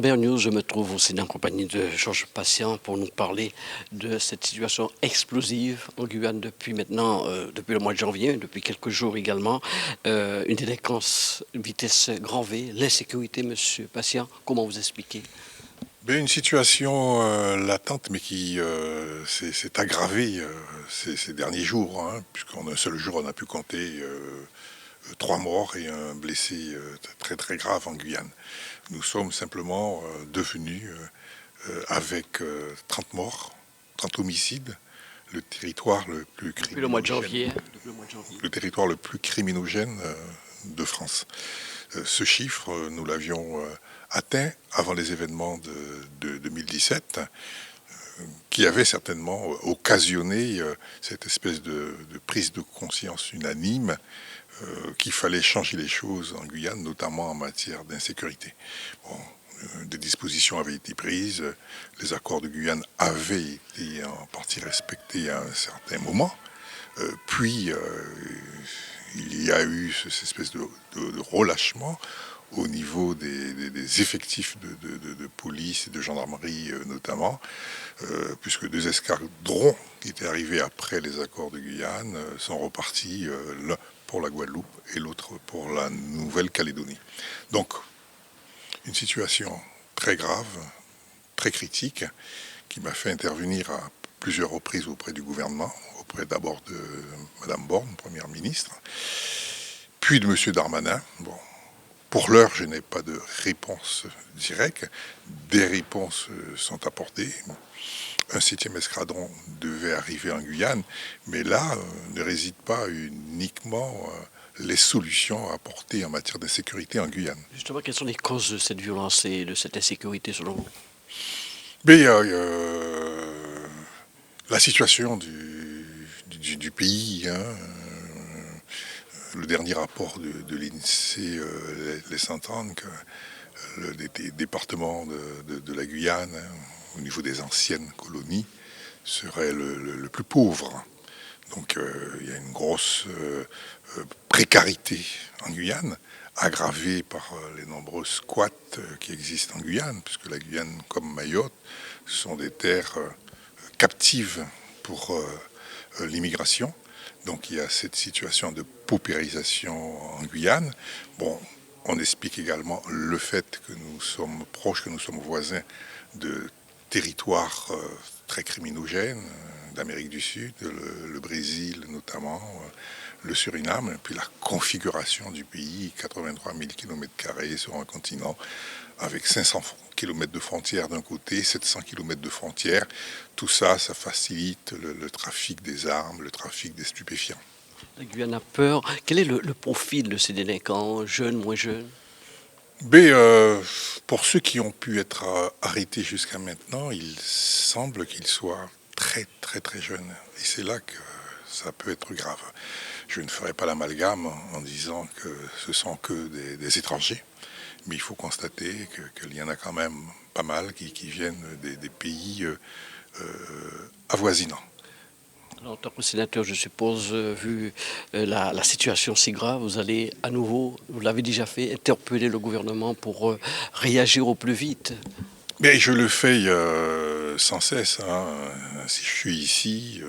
Première News, je me trouve aussi en compagnie de Georges Patient pour nous parler de cette situation explosive en Guyane depuis maintenant, depuis le mois de janvier, depuis quelques jours également. Une délinquance vitesse grand V, l'insécurité, Monsieur Patient, comment vous expliquez? Ben, une situation latente, mais qui s'est aggravée ces derniers jours, hein, puisqu'en un seul jour, on a pu compter 3 morts et un blessé très très grave en Guyane. Nous sommes simplement devenus, avec 30 morts, 30 homicides, le territoire le plus Depuis le mois de criminogène, janvier. Depuis le mois de janvier. le territoire le plus criminogène de France. Ce chiffre, nous l'avions atteint avant les événements de 2017, qui avait certainement occasionné cette espèce de prise de conscience unanime qu'il fallait changer les choses en Guyane, notamment en matière d'insécurité. Bon, des dispositions avaient été prises, les accords de Guyane avaient été en partie respectés à un certain moment, puis il y a eu cette espèce de relâchement au niveau des effectifs de police et de gendarmerie notamment, puisque 2 escadrons qui étaient arrivés après les accords de Guyane sont repartis, l'un pour la Guadeloupe et l'autre pour la Nouvelle-Calédonie. Donc, une situation très grave, très critique, qui m'a fait intervenir à plusieurs reprises auprès du gouvernement, auprès d'abord de Mme Borne, Première ministre, puis de M. Darmanin. Bon, pour l'heure, je n'ai pas de réponse directe. Des réponses sont apportées. Un 7e escadron devait arriver en Guyane, mais là ne réside pas uniquement les solutions à apporter en matière d'insécurité en Guyane. Justement, quelles sont les causes de cette violence et de cette insécurité selon vous? Mais la situation du pays, hein, le dernier rapport de l'INSEE laisse entendre que le département de la Guyane, hein, au niveau des anciennes colonies, serait le plus pauvre. Donc il y a une grosse précarité en Guyane, aggravée par les nombreux squats qui existent en Guyane, puisque la Guyane, comme Mayotte, sont des terres captives pour l'immigration. Donc il y a cette situation de paupérisation en Guyane. Bon, on explique également le fait que nous sommes proches, que nous sommes voisins de territoires très criminogènes, d'Amérique du Sud, le Brésil notamment, le Suriname, et puis la configuration du pays, 83 000 km² sur un continent, avec 500 km de frontières d'un côté, 700 km de frontières. Tout ça, ça facilite le trafic des armes, le trafic des stupéfiants. La Guyane a peur. Quel est le profil de ces délinquants, jeunes, moins jeunes? Mais pour ceux qui ont pu être arrêtés jusqu'à maintenant, il semble qu'ils soient très très très jeunes. Et c'est là que ça peut être grave. Je ne ferai pas l'amalgame en disant que ce sont que des étrangers, mais il faut constater qu'il y en a quand même pas mal qui viennent des pays avoisinants. En tant que sénateur, je suppose, vu la situation si grave, vous allez à nouveau, vous l'avez déjà fait, interpeller le gouvernement pour réagir au plus vite. Mais je le fais sans cesse, hein. Si je suis ici,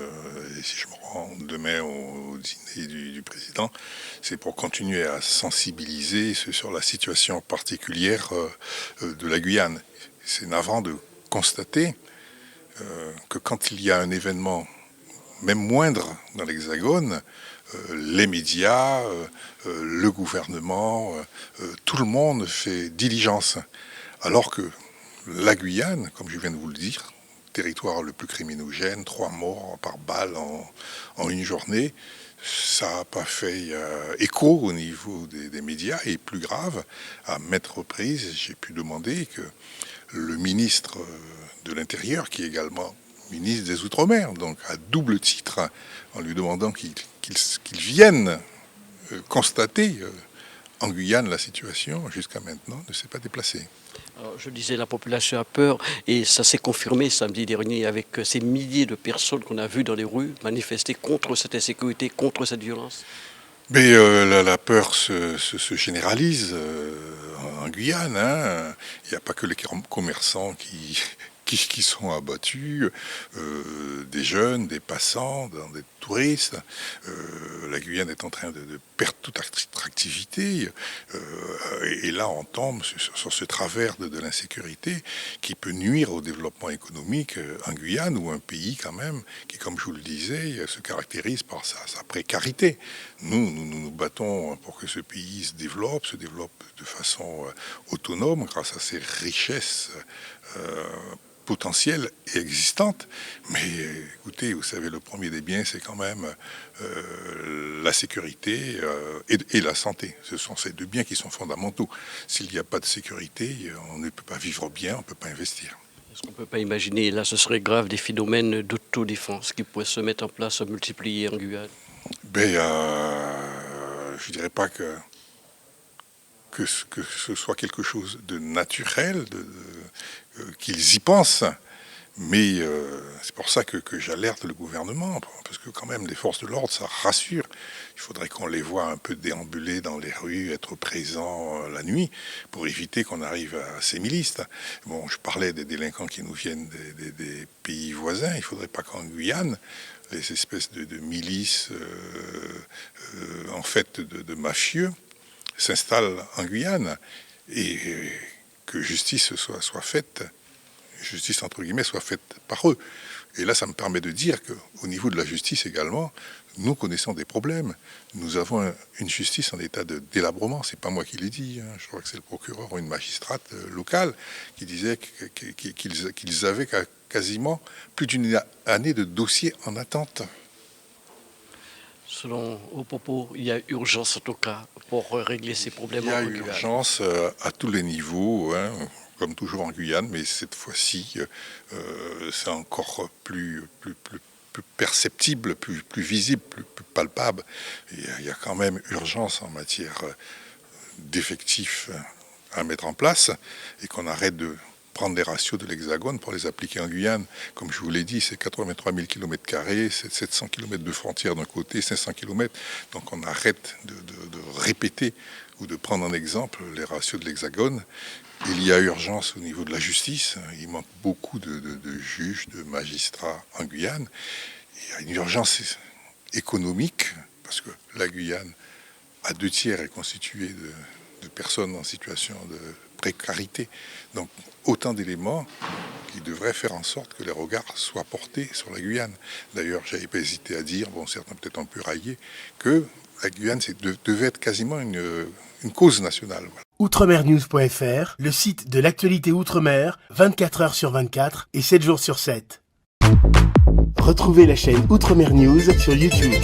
et si je me rends demain au dîner du président, c'est pour continuer à sensibiliser sur la situation particulière de la Guyane. C'est navrant de constater que quand il y a un événement, même moindre dans l'Hexagone, les médias, le gouvernement, tout le monde fait diligence. Alors que la Guyane, comme je viens de vous le dire, territoire le plus criminogène, 3 morts par balle en une journée, ça n'a pas fait écho au niveau des médias. Et plus grave, à maintes reprises, j'ai pu demander que le ministre de l'Intérieur, qui est également ministre des Outre-mer, donc à double titre, en lui demandant qu'il vienne constater en Guyane la situation, jusqu'à maintenant, ne s'est pas déplacé. Alors, je disais, la population a peur et ça s'est confirmé samedi dernier avec ces milliers de personnes qu'on a vues dans les rues manifester contre cette insécurité, contre cette violence. Mais la peur se généralise en en Guyane. Hein. Il n'y a pas que les commerçants qui sont abattus, des jeunes, des passants, des touristes. La Guyane est en train de perdre toute attractivité. Et là, on tombe sur ce travers de l'insécurité qui peut nuire au développement économique en Guyane, ou un pays quand même qui, comme je vous le disais, se caractérise par sa précarité. Nous battons pour que ce pays se développe de façon autonome grâce à ses richesses potentielles et existantes. Mais écoutez, vous savez, le premier des biens, c'est quand même la sécurité et la santé. Ce sont ces deux biens qui sont fondamentaux. S'il n'y a pas de sécurité, on ne peut pas vivre bien, on ne peut pas investir. Est-ce qu'on ne peut pas imaginer, là, ce serait grave, des phénomènes d'autodéfense qui pourraient se mettre en place, se multiplier en Guyane? Je ne dirais pas que ce soit quelque chose de naturel, qu'ils y pensent, mais c'est pour ça que j'alerte le gouvernement, parce que quand même les forces de l'ordre, ça rassure. Il faudrait qu'on les voit un peu déambuler dans les rues, être présents la nuit, pour éviter qu'on arrive à ces milices. Bon, je parlais des délinquants qui nous viennent des pays voisins. Il ne faudrait pas qu'en Guyane, les espèces de milices, en fait, de mafieux, s'installent en Guyane, et que justice soit faite, justice entre guillemets, soit faite par eux. Et là, ça me permet de dire qu'au niveau de la justice également, nous connaissons des problèmes. Nous avons une justice en état de délabrement. C'est pas moi qui l'ai dit. Hein. Je crois que c'est le procureur ou une magistrate locale qui disait qu'ils avaient quasiment plus d'une année de dossiers en attente. Selon vos propos, il y a urgence en tout cas pour régler ces problèmes. Il y a urgence à tous les niveaux, hein, comme toujours en Guyane, mais cette fois-ci, c'est encore plus perceptible, plus visible, plus palpable. Il y a quand même urgence en matière d'effectifs à mettre en place, et qu'on arrête de prendre les ratios de l'Hexagone pour les appliquer en Guyane. Comme je vous l'ai dit, c'est 83 000 km², c'est 700 km de frontières d'un côté, 500 km. Donc on arrête de répéter ou de prendre en exemple les ratios de l'Hexagone. Il y a urgence au niveau de la justice. Il manque beaucoup de juges, de magistrats en Guyane. Il y a une urgence économique, parce que la Guyane, à 2/3, est constituée de personnes en situation de précarité. Donc autant d'éléments qui devraient faire en sorte que les regards soient portés sur la Guyane. D'ailleurs, j'avais pas hésité à dire, bon, certains peut-être ont pu railler, que la Guyane devait être quasiment une cause nationale. Voilà. Outremernews.fr, le site de l'actualité Outre-mer, 24 heures sur 24 et 7 jours sur 7. Retrouvez la chaîne Outremer News sur YouTube.